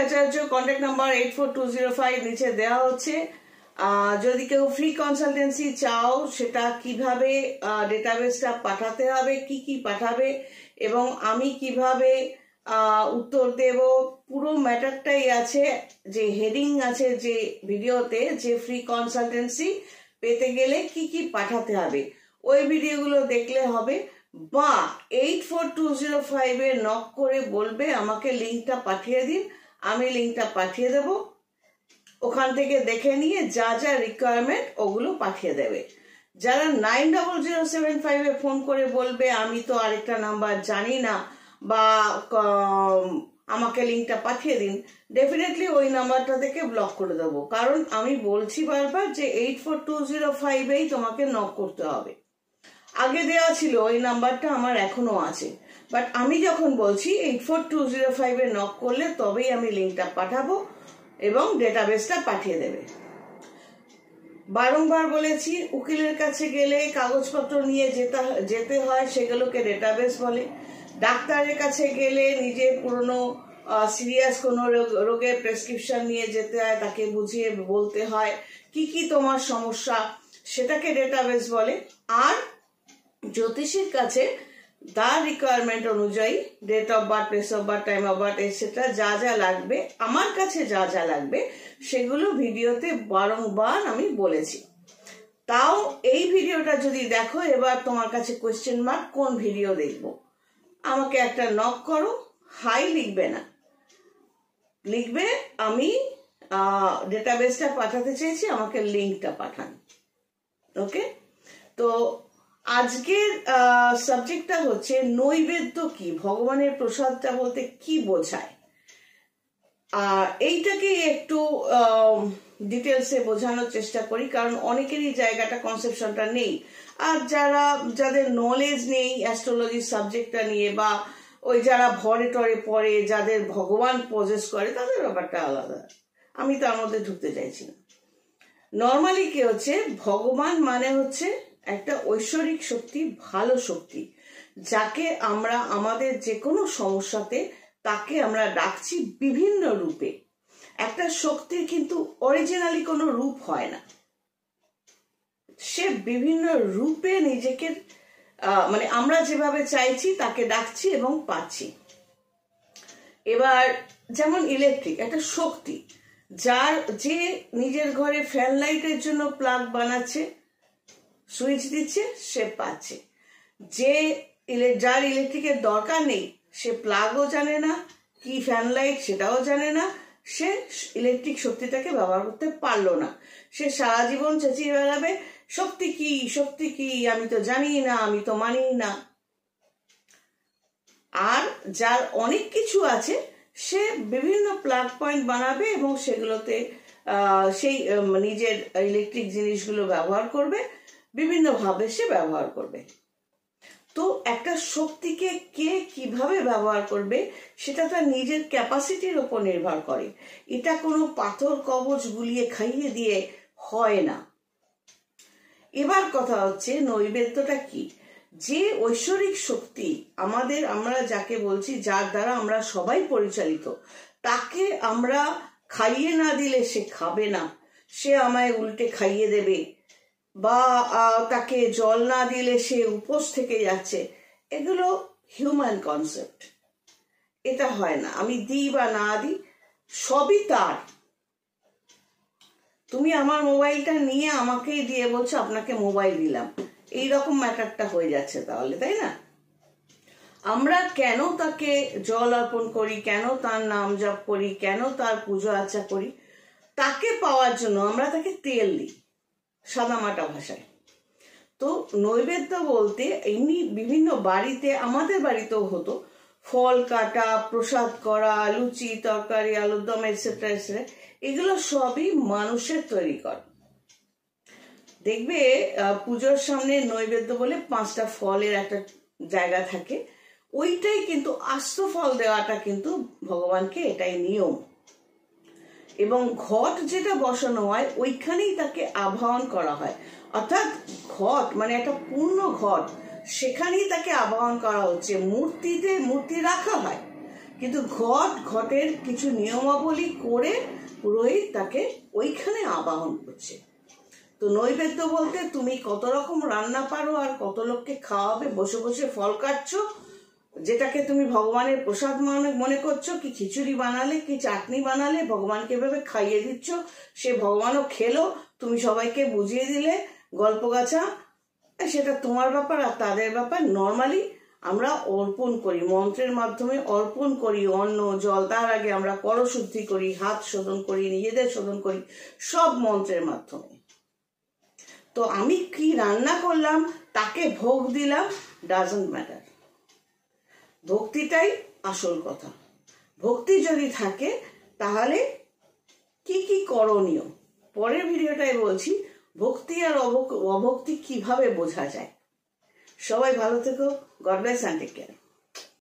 আচার্য, contact number 84205 নিচে দেওয়া হচ্ছে। যদি কেউ ফ্রি কনসালটেন্সি চাও, সেটা কিভাবে ডেটাবেসটা পাঠাতে হবে, কি কি পাঠাবে এবং আমি কিভাবে উত্তর দেব, পুরো ম্যাটারটাই আছে। যে হেডিং আছে যে ভিডিওতে, যে ফ্রি কনসালটেন্সি পেতে গেলে কি কি পাঠাতে হবে, ওই ভিডিওগুলো দেখলে হবে। বা 84205 নক করে বলবে আমাকে লিঙ্কটা পাঠিয়ে দিন, আমি লিঙ্কটা পাঠিয়ে দেব। ওখান থেকে দেখে নিয়ে যা যা রিকোয়ারমেন্ট ওগুলো পাঠিয়ে দেবে। যারা 90075 ফোন করে বলবে আমি তো আরেকটা নাম্বার জানি না বা আমাকে লিঙ্কটা পাঠিয়ে দিন, ডেফিনেটলি ওই নাম্বারটা থেকে ব্লক করে দেবো। কারণ আমি বলছি বারবার যে 84205 তোমাকে নক করতে হবে। আগে দেওয়া ছিল ওই নাম্বারটা, আমার এখনো আছে, বাট আমি যখন বলছি 84205 নক করলে তবেই আমি লিঙ্কটা পাঠাবো এবং ডেটাবেসটা পাঠিয়ে দেবে। বারংবার বলেছি, উকিলের কাছে গেলে কাগজপত্র নিয়ে যেতে হয়, সেগুলোকে ডেটাবেস বলে। ডাক্তারের কাছে গেলে নিজের পুরনো সিরিয়াস কোনো রোগের প্রেসক্রিপশন নিয়ে যেতে হয়, তাকে বুঝিয়ে বলতে হয় কি কি তোমার সমস্যা, সেটাকে ডেটাবেস বলে। আর জ্যোতিষীর কাছে তার রিকোয়ারমেন্ট অনুযায়ী date of birth, place of birth, time of birth etcetera যা যা লাগবে, আমার কাছে যা যা লাগবে সেগুলো ভিডিওতে বারংবার আমি বলেছি। তাও এই ভিডিওটা যদি দেখো, এবার তোমার কাছে কোয়েশ্চেন মার্ক কোন ভিডিও দেখবো, আমাকে একটা নক করো। হাই লিখবে না, লিখবে আমি ডেটাবেসটা পাঠাতে চেয়েছি, আমাকে লিঙ্কটা পাঠান। ওকে, তো আজকের সাবজেক্টটা হচ্ছে নৈবেদ্য কি, ভগবানের প্রসাদটা বলতে কি বোঝায়। আর এইটাকে একটু ডিটেলসে বোঝানোর চেষ্টা করি, কারণ অনেকেরই জায়গাটা কনসেপশনটা নেই। আর যাদের নলেজ নেই অ্যাস্ট্রোলজি সাবজেক্টটা নিয়ে, বা ওই যারা ভরে টরে পড়ে, যাদের ভগবান পজেস করে, তাদের ব্যাপারটা আলাদা, আমি তার মধ্যে ঢুকতে চাইছি না। নর্মালি কি হচ্ছে, ভগবান মানে হচ্ছে একটা ঐশ্বরিক শক্তি, ভালো শক্তি, যাকে আমরা আমাদের যে কোনো সমস্যাতে তাকে আমরা ডাকছি বিভিন্ন রূপে। একটা শক্তির কিন্তু অরিজিনালি কোনো রূপ হয় না, সে বিভিন্ন রূপে নিজেকে মানে আমরা যেভাবে চাইছি তাকে ডাকছি এবং পাচ্ছি। এবার যেমন ইলেকট্রিক একটা শক্তি, যে নিজের ঘরে ফ্যান লাইটের জন্য প্লাগ বানাচ্ছে, সুইচ দিচ্ছে, সে পাচ্ছে। যার ইলেকট্রিকের দরকার নেই, সে প্লাগও জানে না, কি ফ্যান লাইট সেটাও জানে না, সে ইলেকট্রিক শক্তিটাকে ব্যবহার করতে পারলো না। সে সারা জীবন চেঁচিয়ে বেড়াবে শক্তি কি, শক্তি কি, আমি তো জানি না, আমি তো মানি না। আর যার অনেক কিছু আছে, সে বিভিন্ন প্লাগ পয়েন্ট বানাবে এবং সেগুলোতে সেই নিজের ইলেকট্রিক জিনিসগুলো ব্যবহার করবে, বিভিন্নভাবে সে ব্যবহার করবে। তো একটা শক্তিকে কে কিভাবে ব্যবহার করবে সেটা তার নিজের ক্যাপাসিটির উপর নির্ভর করে। এটা কোনো পাথর কবচ গুলিয়ে খাইয়ে দিয়ে হয় না। এবার কথা হচ্ছে নৈবেদ্যটা কি। যে ঐশ্বরিক শক্তি আমরা যাকে বলছি, যার দ্বারা আমরা সবাই পরিচালিত, তাকে আমরা খাইয়ে না দিলে সে খাবে না, সে আমায় উল্টে খাইয়ে দেবে, বা তাকে জল না দিলে সে উপোস থেকে যাচ্ছে, এগুলো হিউম্যান কনসেপ্ট। এটা হয় না। আমি দিই বা না দিই, সবই তার। তুমি আমার মোবাইলটা নিয়ে আমাকেই দিয়ে বলছো আপনাকে মোবাইল দিলাম, এইরকম ম্যাটারটা হয়ে যাচ্ছে তাহলে, তাই না? আমরা কেন তাকে জল অর্পণ করি, কেন তার নাম জপ করি, কেন তার পুজো আর্চা করি? তাকে পাওয়ার জন্য আমরা তাকে তেল দিই, সাদামাটা ভাষায়। তো নৈবেদ্য বলতে এমনি বিভিন্ন বাড়িতে, আমাদের বাড়িতেও হতো, ফল কাটা, প্রসাদ করা, লুচি, তরকারি, আলুর দম এটসেট্রা এটসেট্রা, এগুলো সবই মানুষের তৈরি করা। দেখবে পুজোর সামনে নৈবেদ্য বলে 5টা ফলের একটা জায়গা থাকে, ওইটাই কিন্তু আস্ত ফল দেওয়াটা কিন্তু ভগবানকে এটাই নিয়ম। এবং ঘট যেটা বসানো হয় ওইখানেই তাকে আবাহন করা হয়, অর্থাৎ ঘট মানে একটা পূর্ণ ঘট, সেখানেই তাকে আবাহন করা হচ্ছে। মূর্তি রাখা হয়, কিন্তু ঘটের কিছু নিয়মাবলী করে পুরোহিত তাকে ওইখানে আবাহন করছে। তো নৈবেদ্য বলতে তুমি কত রকম রান্না পারো আর কত লোককে খাওয়াবে, বসে বসে ফল কাটছো, যেটাকে তুমি ভগবানের প্রসাদ মনে করছো, কি খিচুড়ি বানালে কি চাটনি বানালে ভগবানকে এভাবে খাইয়ে দিচ্ছ, সে ভগবানও খেলো, তুমি সবাইকে বুঝিয়ে দিলে গল্প গাছা, সেটা তোমার ব্যাপার আর তাদের ব্যাপার। নর্মালি আমরা অর্পণ করি, মন্ত্রের মাধ্যমে অর্পণ করি অন্ন জল, তার আগে আমরা করশুদ্ধি করি, হাত শোধন করি, নিজেদের শোধন করি, সব মন্ত্রের মাধ্যমে। তো আমি কি রান্না করলাম, তাকে ভোগ দিলাম, ডাজন্ট ম্যাটার। ভক্তিটাই আসল কথা। ভক্তি যদি থাকে তাহলে কি কি করণীয় পরের ভিডিওটাই বলছি, ভক্তি আর অভক্তি কিভাবে বোঝা যায়। সবাই ভালো থেকো, God bless and take care.